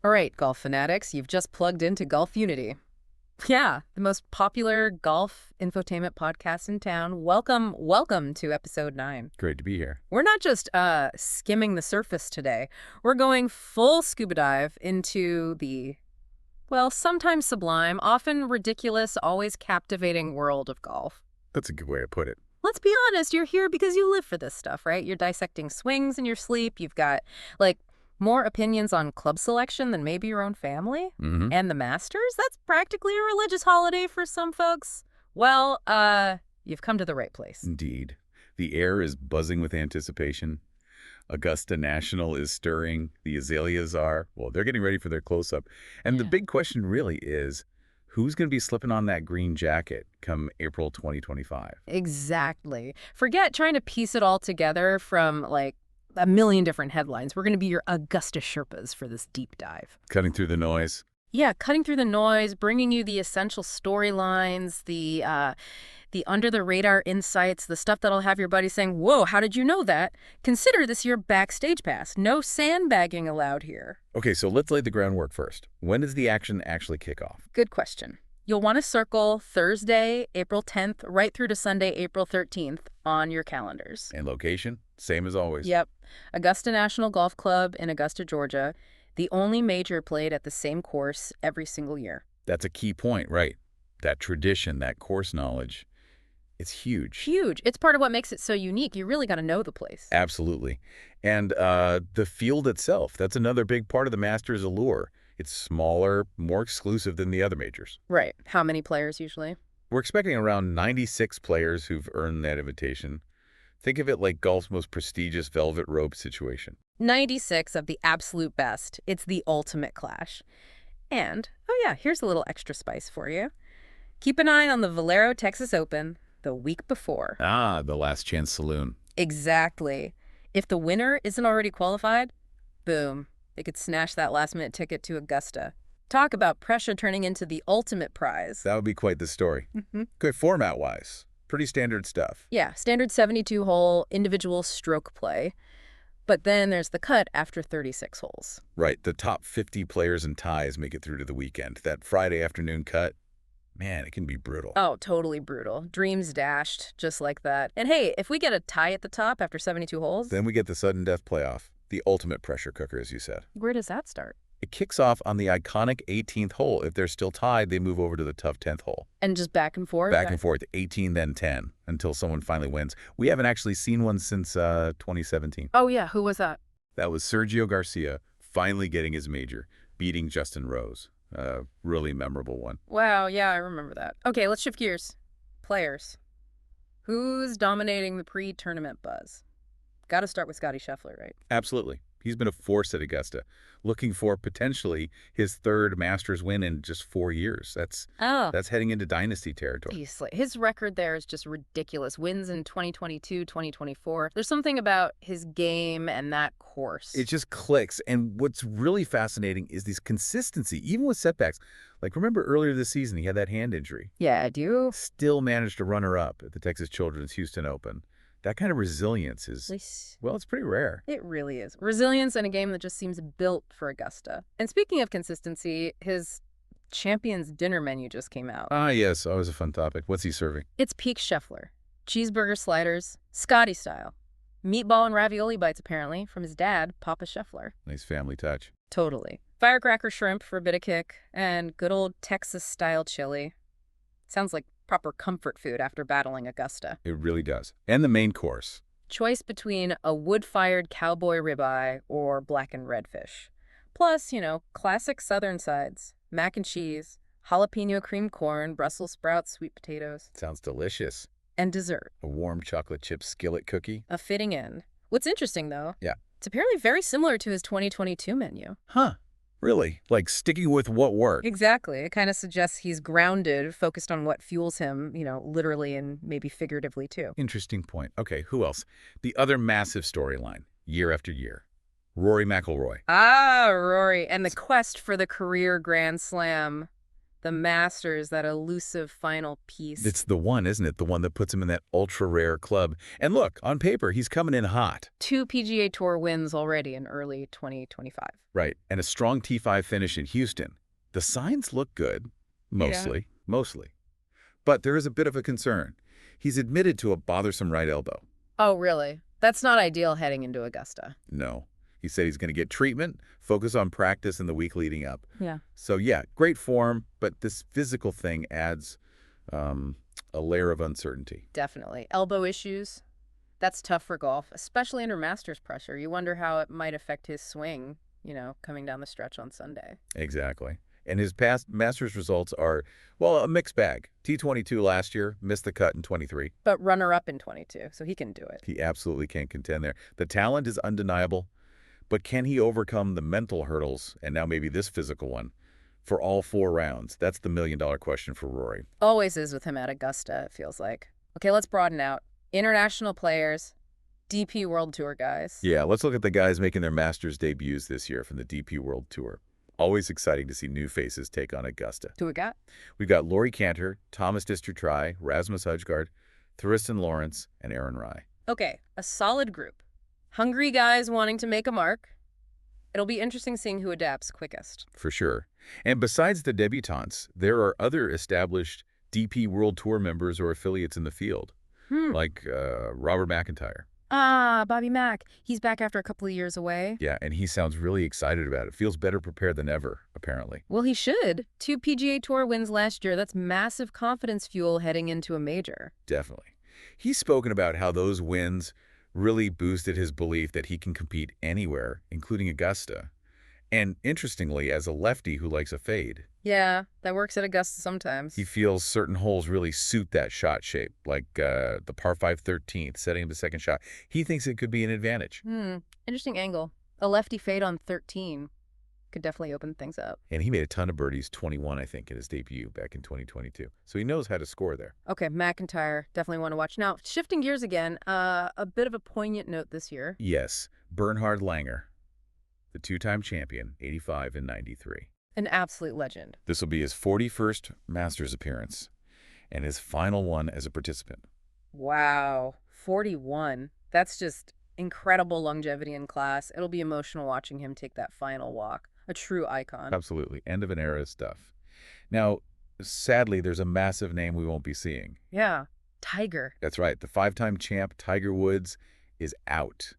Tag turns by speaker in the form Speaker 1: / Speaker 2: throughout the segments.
Speaker 1: All right, golf fanatics, you've just plugged into Golfunity. Yeah, the most popular golf infotainment podcast in town. Welcome to episode 9.
Speaker 2: Great to be here.
Speaker 1: We're not just skimming the surface today. We're going full scuba dive into the, well, sometimes sublime, often ridiculous, always captivating world of golf.
Speaker 2: That's a good way to put it.
Speaker 1: Let's be honest, you're here because you live for this stuff, right? You're dissecting swings in your sleep. You've got, more opinions on club selection than maybe your own family.
Speaker 2: Mm-hmm.
Speaker 1: And the Masters? That's practically a religious holiday for some folks. Well, you've come to the right place.
Speaker 2: Indeed. The air is buzzing with anticipation. Augusta National is stirring. The azaleas are. Well, they're getting ready for their close-up. And the big question really is, who's going to be slipping on that green jacket come April 2025?
Speaker 1: Exactly. Forget trying to piece it all together from, a million different headlines. We're going to be your Augusta Sherpas for this deep dive.
Speaker 2: Cutting through the noise.
Speaker 1: Yeah, cutting through the noise, bringing you the essential storylines, the under-the-radar insights, the stuff that'll have your buddy saying, whoa, how did you know that? Consider this your backstage pass. No sandbagging allowed here.
Speaker 2: Okay, so let's lay the groundwork first. When does the action actually kick off?
Speaker 1: Good question. You'll want to circle Thursday, April 10th, right through to Sunday, April 13th on your calendars.
Speaker 2: And location? Same as always.
Speaker 1: Yep. Augusta National Golf Club in Augusta, Georgia. The only major played at the same course every single year.
Speaker 2: That's a key point, right? That tradition, that course knowledge, it's huge.
Speaker 1: Huge. It's part of what makes it so unique. You really got to know the place.
Speaker 2: Absolutely. And the field itself, that's another big part of the Masters allure. It's smaller, more exclusive than the other majors.
Speaker 1: Right. How many players usually?
Speaker 2: We're expecting around 96 players who've earned that invitation. Think of it like golf's most prestigious velvet rope situation.
Speaker 1: 96 of the absolute best. It's the ultimate clash. And, oh yeah, here's a little extra spice for you. Keep an eye on the Valero Texas Open the week before.
Speaker 2: Ah, the Last Chance Saloon.
Speaker 1: Exactly. If the winner isn't already qualified, boom, they could snatch that last-minute ticket to Augusta. Talk about pressure turning into the ultimate prize.
Speaker 2: That would be quite the story. Good format-wise. Pretty standard stuff.
Speaker 1: Yeah, standard 72-hole individual stroke play. But then there's the cut after 36 holes.
Speaker 2: Right, the top 50 players and ties make it through to the weekend. That Friday afternoon cut, man, it can be brutal.
Speaker 1: Oh, totally brutal. Dreams dashed, just like that. And hey, if we get a tie at the top after 72 holes...
Speaker 2: Then we get the sudden death playoff. The ultimate pressure cooker, as you said.
Speaker 1: Where does that start?
Speaker 2: It kicks off on the iconic 18th hole. If they're still tied, they move over to the tough 10th hole.
Speaker 1: And just back and forth?
Speaker 2: Back and forth, 18, then 10, until someone finally wins. We haven't actually seen one since 2017.
Speaker 1: Oh, yeah. Who was that?
Speaker 2: That was Sergio Garcia finally getting his major, beating Justin Rose. Really memorable one.
Speaker 1: Wow, yeah, I remember that. Okay, let's shift gears. Players. Who's dominating the pre-tournament buzz? Got to start with Scottie Scheffler, right?
Speaker 2: Absolutely. He's been a force at Augusta, looking for potentially his third Masters win in just 4 years. That's heading into dynasty territory.
Speaker 1: His record there is just ridiculous. Wins in 2022, 2024. There's something about his game and that course.
Speaker 2: It just clicks. And what's really fascinating is this consistency, even with setbacks. Like, remember earlier this season, he had that hand injury.
Speaker 1: Yeah, I do.
Speaker 2: Still managed to runner-up at the Texas Children's Houston Open. That kind of resilience is, well, it's pretty rare.
Speaker 1: It really is. Resilience in a game that just seems built for Augusta. And speaking of consistency, his Champions dinner menu just came out.
Speaker 2: Ah, yes. Always a fun topic. What's he serving?
Speaker 1: It's peak Scheffler. Cheeseburger sliders, Scottie style. Meatball and ravioli bites, apparently, from his dad, Papa Scheffler.
Speaker 2: Nice family touch.
Speaker 1: Totally. Firecracker shrimp for a bit of kick, and good old Texas-style chili. Sounds like proper comfort food after battling Augusta.
Speaker 2: It really does. And the main course.
Speaker 1: Choice between a wood-fired cowboy ribeye or blackened redfish. Plus, classic southern sides. Mac and cheese, jalapeno cream corn, Brussels sprouts, sweet potatoes.
Speaker 2: Sounds delicious.
Speaker 1: And dessert.
Speaker 2: A warm chocolate chip skillet cookie.
Speaker 1: A fitting end. What's interesting, though,
Speaker 2: yeah,
Speaker 1: it's apparently very similar to his 2022 menu.
Speaker 2: Huh. Really? Like sticking with what worked?
Speaker 1: Exactly. It kind of suggests he's grounded, focused on what fuels him, literally and maybe figuratively, too.
Speaker 2: Interesting point. Okay, who else? The other massive storyline, year after year. Rory McIlroy.
Speaker 1: Ah, Rory. And the quest for the career Grand Slam The Masters, that elusive final piece.
Speaker 2: It's the one, isn't it? The one that puts him in that ultra-rare club. And look, on paper, he's coming in hot.
Speaker 1: 2 PGA Tour wins already in early 2025.
Speaker 2: Right, and a strong T5 finish in Houston. The signs look good, mostly. But there is a bit of a concern. He's admitted to a bothersome right elbow.
Speaker 1: Oh, really? That's not ideal heading into Augusta.
Speaker 2: No. He said he's going to get treatment, focus on practice in the week leading up.
Speaker 1: Yeah.
Speaker 2: So, yeah, great form, but this physical thing adds a layer of uncertainty.
Speaker 1: Definitely. Elbow issues, that's tough for golf, especially under Masters pressure. You wonder how it might affect his swing, coming down the stretch on Sunday.
Speaker 2: Exactly. And his past Masters results are, well, a mixed bag. T22 last year, missed the cut in 23.
Speaker 1: But runner-up in 22, so he can do it.
Speaker 2: He absolutely can contend there. The talent is undeniable, but can he overcome the mental hurdles, and now maybe this physical one, for all 4 rounds? That's the million-dollar question for Rory.
Speaker 1: Always is with him at Augusta, it feels like. Okay, let's broaden out. International players, DP World Tour guys.
Speaker 2: Yeah, let's look at the guys making their Masters debuts this year from the DP World Tour. Always exciting to see new faces take on Augusta.
Speaker 1: Who we got?
Speaker 2: We've got Laurie Cantor, Thomas Distruttry, Rasmus Højgaard, Thriston Lawrence, and Aaron Rai.
Speaker 1: Okay, a solid group. Hungry guys wanting to make a mark. It'll be interesting seeing who adapts quickest.
Speaker 2: For sure. And besides the debutantes, there are other established DP World Tour members or affiliates in the field, like Robert McIntyre.
Speaker 1: Ah, Bobby Mack. He's back after a couple of years away.
Speaker 2: Yeah, and he sounds really excited about it. Feels better prepared than ever, apparently.
Speaker 1: Well, he should. 2 PGA Tour wins last year. That's massive confidence fuel heading into a major.
Speaker 2: Definitely. He's spoken about how those wins really boosted his belief that he can compete anywhere, including Augusta. And interestingly, as a lefty who likes a fade,
Speaker 1: Yeah, that works at Augusta sometimes.
Speaker 2: he feels certain holes really suit that shot shape, like the par 5 13th, setting up the second shot. He thinks it could be an advantage.
Speaker 1: Interesting angle. A lefty fade on 13 could definitely open things up.
Speaker 2: And he made a ton of birdies, 21, I think, in his debut back in 2022. So he knows how to score there.
Speaker 1: Okay, McIntyre, definitely want to watch. Now, shifting gears again, a bit of a poignant note this year.
Speaker 2: Yes, Bernhard Langer, the 2-time champion, 85 and 93.
Speaker 1: An absolute legend.
Speaker 2: This will be his 41st Masters appearance and his final one as a participant.
Speaker 1: Wow, 41. That's just incredible longevity in class. It'll be emotional watching him take that final walk. A true icon.
Speaker 2: Absolutely. End of an era stuff. Now, sadly, there's a massive name we won't be seeing.
Speaker 1: Yeah, Tiger.
Speaker 2: That's right. The 5-time champ, Tiger Woods, is out.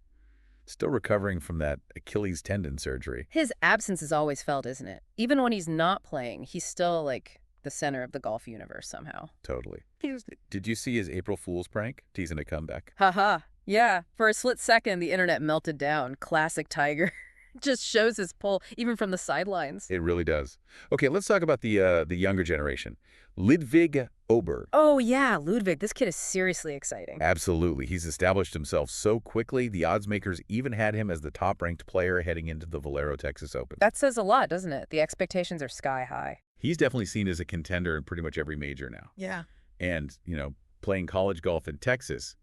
Speaker 2: Still recovering from that Achilles tendon surgery.
Speaker 1: His absence is always felt, isn't it? Even when he's not playing, he's still like the center of the golf universe somehow.
Speaker 2: Totally. Did you see his April Fool's prank teasing a comeback?
Speaker 1: Haha. Yeah. For a split second, the internet melted down. Classic Tiger. Just shows his pull, even from the sidelines.
Speaker 2: It really does. Okay, let's talk about the younger generation. Ludvig Åberg.
Speaker 1: Oh, yeah, Ludvig. This kid is seriously exciting.
Speaker 2: Absolutely. He's established himself so quickly, the odds makers even had him as the top-ranked player heading into the Valero Texas Open.
Speaker 1: That says a lot, doesn't it? The expectations are sky high.
Speaker 2: He's definitely seen as a contender in pretty much every major now.
Speaker 1: Yeah.
Speaker 2: And, playing college golf in Texas,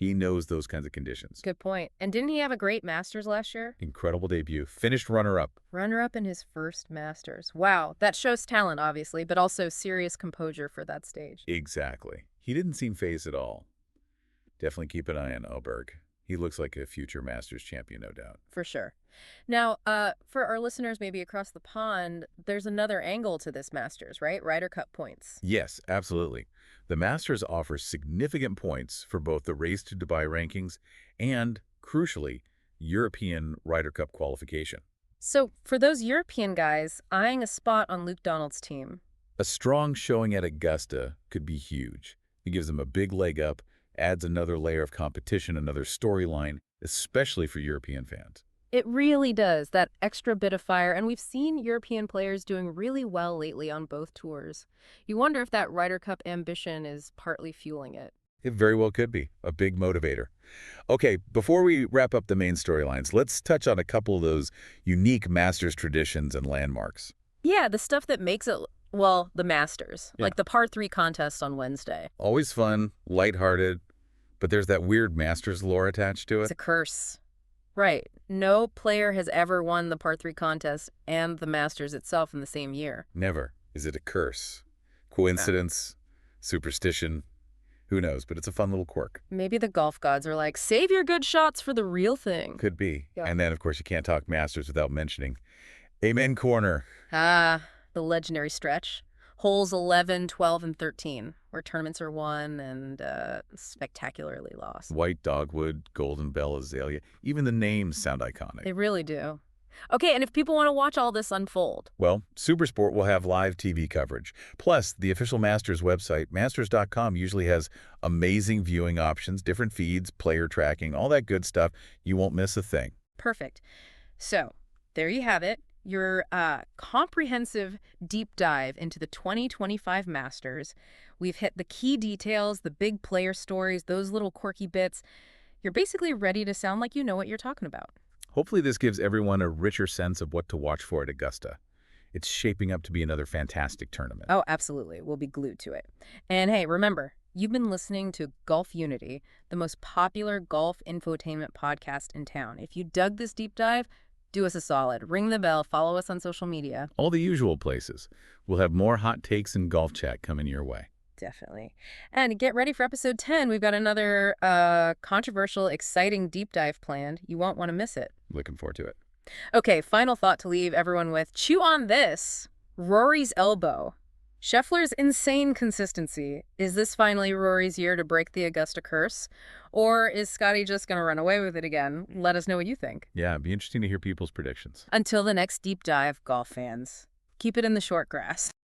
Speaker 2: he knows those kinds of conditions.
Speaker 1: Good point. And didn't he have a great Masters last year?
Speaker 2: Incredible debut. Finished runner-up.
Speaker 1: Runner-up in his first Masters. Wow. That shows talent, obviously, but also serious composure for that stage.
Speaker 2: Exactly. He didn't seem phased at all. Definitely keep an eye on Åberg. He looks like a future Masters champion, no doubt.
Speaker 1: For sure. Now, for our listeners maybe across the pond, there's another angle to this Masters, right? Ryder Cup points.
Speaker 2: Yes, absolutely. The Masters offers significant points for both the Race to Dubai rankings and, crucially, European Ryder Cup qualification.
Speaker 1: So, for those European guys eyeing a spot on Luke Donald's team,
Speaker 2: A strong showing at Augusta could be huge. It gives them a big leg up, adds another layer of competition, another storyline, especially for European fans.
Speaker 1: it really does, that extra bit of fire, and we've seen European players doing really well lately on both tours. You wonder if that Ryder Cup ambition is partly fueling it.
Speaker 2: It very well could be a big motivator. Okay, before we wrap up the main storylines, let's touch on a couple of those unique Masters traditions and landmarks.
Speaker 1: Yeah, the stuff that makes it, well, the Masters,
Speaker 2: Yeah.
Speaker 1: like the par 3 contest on Wednesday.
Speaker 2: Always fun, lighthearted, but there's that weird Masters lore attached to
Speaker 1: It's
Speaker 2: it.
Speaker 1: a curse. Right. No player has ever won the par 3 contest and the Masters itself in the same year.
Speaker 2: Never. Is it a curse? Coincidence? Superstition? Who knows? But it's a fun little quirk.
Speaker 1: Maybe the golf gods are like, save your good shots for the real thing.
Speaker 2: Could be.
Speaker 1: Yeah.
Speaker 2: And then, of course, you can't talk Masters without mentioning Amen Corner.
Speaker 1: Ah, the legendary stretch. Holes 11, 12, and 13, where tournaments are won and spectacularly lost.
Speaker 2: White Dogwood, Golden Bell Azalea. Even the names sound iconic.
Speaker 1: They really do. Okay, and if people want to watch all this unfold?
Speaker 2: Well, Supersport will have live TV coverage. Plus, the official Masters website, masters.com, usually has amazing viewing options, different feeds, player tracking, all that good stuff. You won't miss a thing.
Speaker 1: Perfect. So, there you have it. Your comprehensive deep dive into the 2025 Masters. We've hit the key details, the big player stories, those little quirky bits. You're basically ready to sound like you know what you're talking about.
Speaker 2: Hopefully this gives everyone a richer sense of what to watch for at Augusta. It's shaping up to be another fantastic tournament.
Speaker 1: Oh, absolutely. We'll be glued to it. And hey, remember, you've been listening to Golfunity, the most popular golf infotainment podcast in town. If you dug this deep dive, do us a solid. Ring the bell, follow us on social media.
Speaker 2: All the usual places. We'll have more hot takes and golf chat coming your way.
Speaker 1: Definitely. And get ready for episode 10. We've got another controversial, exciting deep dive planned. You won't want to miss it.
Speaker 2: Looking forward to it.
Speaker 1: Okay, final thought to leave everyone with. Chew on this. Rory's elbow. Scheffler's insane consistency. Is this finally Rory's year to break the Augusta curse? Or is Scottie just going to run away with it again? Let us know what you think.
Speaker 2: Yeah, it'd be interesting to hear people's predictions.
Speaker 1: Until the next deep dive, golf fans, keep it in the short grass.